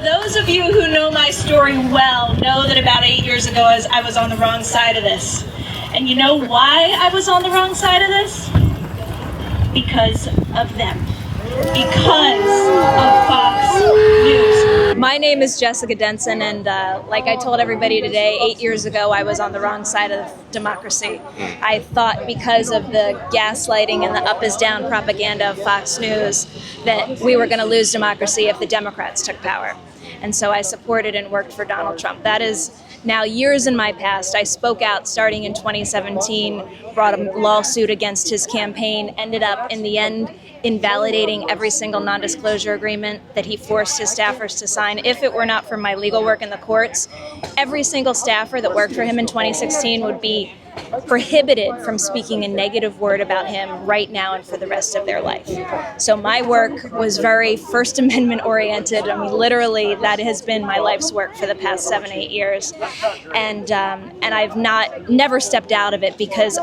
Those of you who know my story well know that about 8 years ago I was on the wrong side of this. And you know why I was on the wrong side of this? Because of them. Because of Fox News. My name is Jessica Denson, and like I told everybody today, 8 years ago I was on the wrong side of democracy. I thought because of the gaslighting and the up is down propaganda of Fox News that we were going to lose democracy if the Democrats took power. And so I supported and worked for Donald Trump. That is now years in my past. I spoke out starting in 2017, brought a lawsuit against his campaign, ended up in the end invalidating every single non-disclosure agreement that he forced his staffers to sign. If it were not for my legal work in the courts, every single staffer that worked for him in 2016 would be prohibited from speaking a negative word about him right now and for the rest of their life. So my work was very First Amendment oriented. I mean, literally, that has been my life's work for the past 7-8 years. And I've never stepped out of it because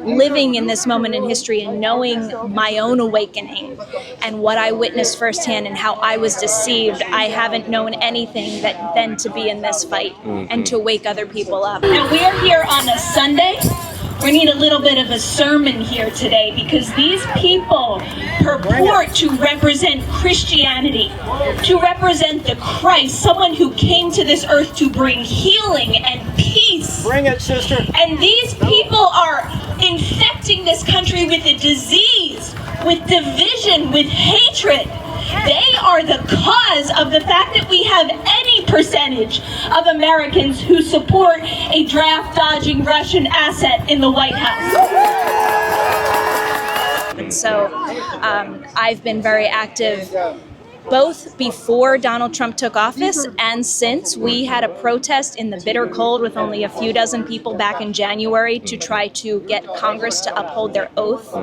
living in this moment in history and knowing my own awakening and what I witnessed firsthand and how I was deceived, I haven't known anything than to be in this fight and to wake other people up. Now we're here on a Sunday. We need a little bit of a sermon here today because these people purport to represent Christianity, to represent the Christ, someone who came to this earth to bring healing and peace. Bring it, sister. And these people are infecting this country with a disease, with division, with hatred. They are the cause of the fact that we have any percentage of Americans who support a draft-dodging Russian asset in the White House. And so I've been very active both before Donald Trump took office and since. We had a protest in the bitter cold with only a few dozen people back in January to try to get Congress to uphold their oath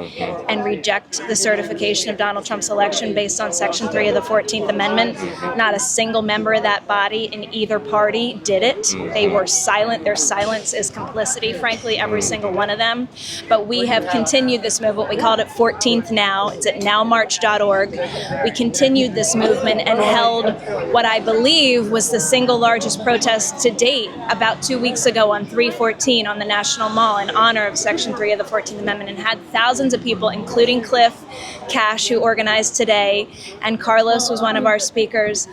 and reject the certification of Donald Trump's election based on Section 3 of the 14th Amendment. Not a single member of that body in either party did it. They were silent. Their silence is complicity, frankly, every single one of them. But we have continued this movement. We called it 14th Now. It's at nowmarch.org. We continued this movement and held what I believe was the single largest protest to date about 2 weeks ago on 3/14 on the National Mall in honor of Section 3 of the 14th Amendment, and had thousands of people, including Cliff Cash, who organized today, and Carlos was one of our speakers,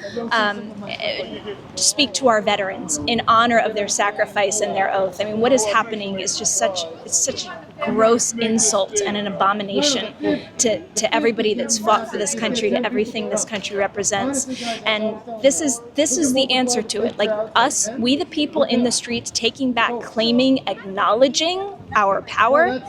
speak to our veterans in honor of their sacrifice and their oath. I mean, what is happening is just such a gross insult and an abomination to everybody that's fought for this country, to everything this country represents. And this is the answer to it. Like us, we the people in the streets taking back, claiming, acknowledging our power,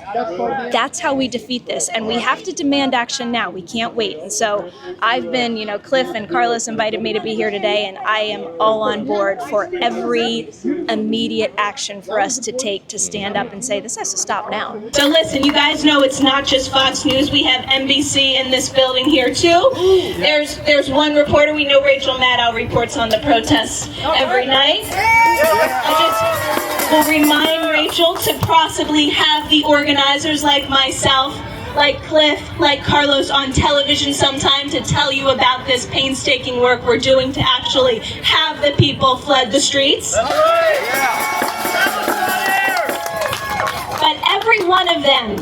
that's how we defeat this. And we have to demand action now. We can't wait. And so I've been, Cliff and Carlos invited me to be here today, and I am all on board for every immediate action for us to take to stand up and say, this has to stop now. So listen, you guys know it's not just Fox News. We have NBC in this building here too. There's one reporter. We know Rachel Maddow reports on the protests every night. I just will remind Rachel to possibly have the organizers like myself, like Cliff, like Carlos on television sometime to tell you about this painstaking work we're doing to actually have the people flood the streets. But every one of them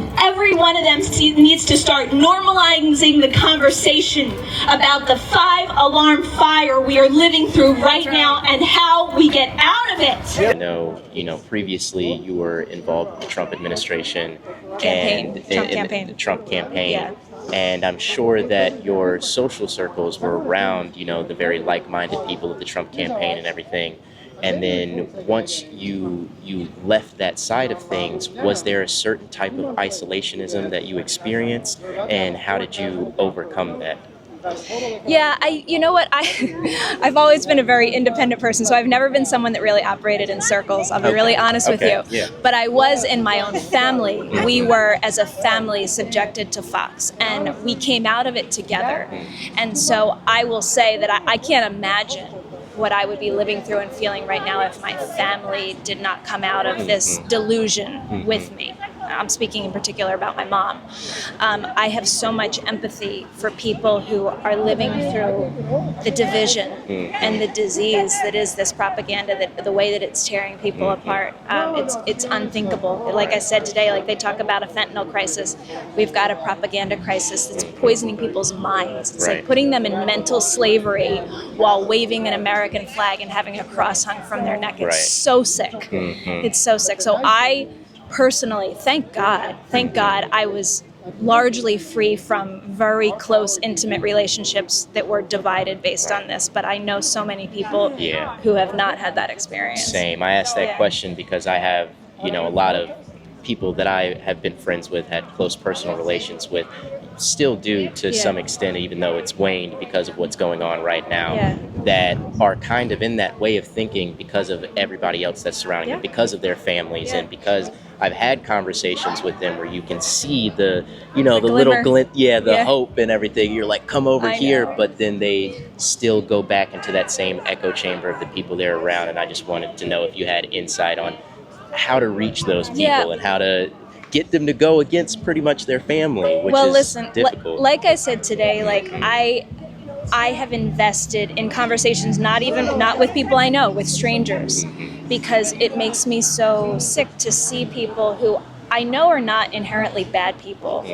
needs to start normalizing the conversation about the 5-alarm fire we are living through right now and how we get out of it. I know, previously you were involved with the Trump administration campaign. The Trump campaign. Yeah. And I'm sure that your social circles were around, the very like-minded people of the Trump campaign and everything. And then once you left that side of things, was there a certain type of isolationism that you experienced, and how did you overcome that? Yeah, I've always been a very independent person, so I've never been someone that really operated in circles. I'll be really honest with you. Yeah. But I was in my own family. We were, as a family, subjected to Fox, and we came out of it together. And so I will say that I can't imagine what I would be living through and feeling right now if my family did not come out of this delusion with me. I'm speaking in particular about my mom. I have so much empathy for people who are living through the division and the disease that is this propaganda, that the way that it's tearing people apart. It's unthinkable. Like I said today, like they talk about a fentanyl crisis. We've got a propaganda crisis that's poisoning people's minds. It's like putting them in mental slavery while waving an American flag and having a cross hung from their neck. It's so sick. It's so sick. So I personally, thank God, I was largely free from very close, intimate relationships that were divided based on this. But I know so many people who have not had that experience. Same. I asked that question because I have, a lot of people that I have been friends with, had close personal relations with, still do to some extent, even though it's waned because of what's going on right now, that are kind of in that way of thinking because of everybody else that's surrounding them, because of their families, and because I've had conversations with them where you can see the, the little glint, the hope and everything. You're like, come over here, but then they still go back into that same echo chamber of the people they're around. And I just wanted to know if you had insight on how to reach those people and how to get them to go against pretty much their family, which is difficult. Like I said today, like I have invested in conversations, not with people I know, with strangers, because it makes me so sick to see people who I know are not inherently bad people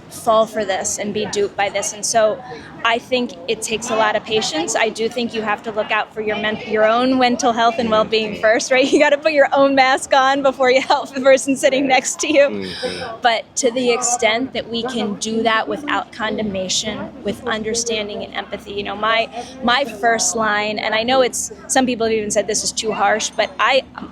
fall for this and be duped by this. And so I think it takes a lot of patience. I do think you have to look out for your own mental health and well-being first, right? You got to put your own mask on before you help the person sitting next to you. But to the extent that we can do that without condemnation, with understanding and empathy, my first line, and I know some people have even said this is too harsh, but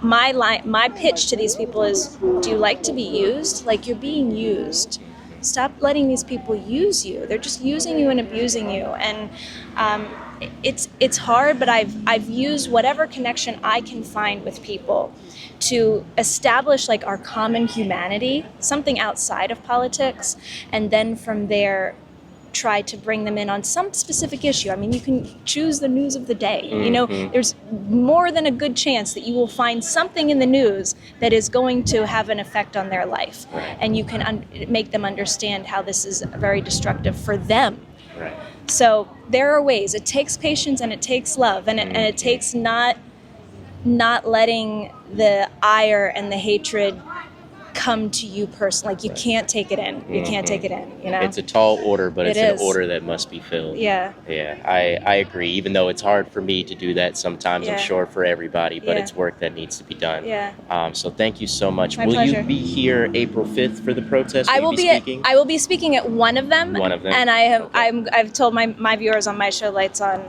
my pitch to these people is, do you like to be used? Like, you're being used. Stop letting these people use you. They're just using you and abusing you. And it's hard, but I've used whatever connection I can find with people to establish like our common humanity, something outside of politics, and then from there try to bring them in on some specific issue. I mean, you can choose the news of the day. There's more than a good chance that you will find something in the news that is going to have an effect on their life. And you can make them understand how this is very destructive for them. So there are ways. It takes patience and it takes love, and it takes not letting the ire and the hatred come to you personally. Like, you can't take it in. You can't take it in, It's a tall order, but it's an order that must be filled. Yeah, I agree. Even though it's hard for me to do that sometimes, I'm sure for everybody, but it's work that needs to be done. So thank you so much. Will you be here April 5th for the protest? I will be speaking at one of them. And I've told my viewers on my show Lights On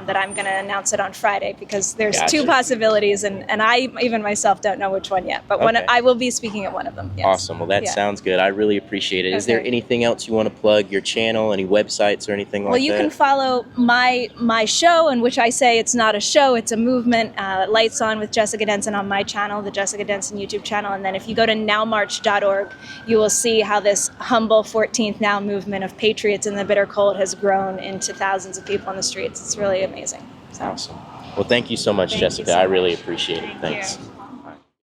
that I'm going to announce it on Friday, because there's two possibilities, and I even myself don't know which one yet. But I will be speaking at one of them. Yes. Awesome. Well, that sounds good. I really appreciate it. Is there anything else you want to plug? Your channel, any websites or anything like that? Well, you can follow my show, in which I say it's not a show, it's a movement, Lights On with Jessica Denson on my channel, the Jessica Denson YouTube channel. And then if you go to nowmarch.org, you will see how this humble 14th Now movement of patriots in the bitter cold has grown into thousands of people on the streets. It's really amazing. Awesome. Well, thank you so much, Jessica. I really appreciate it. Thanks. You.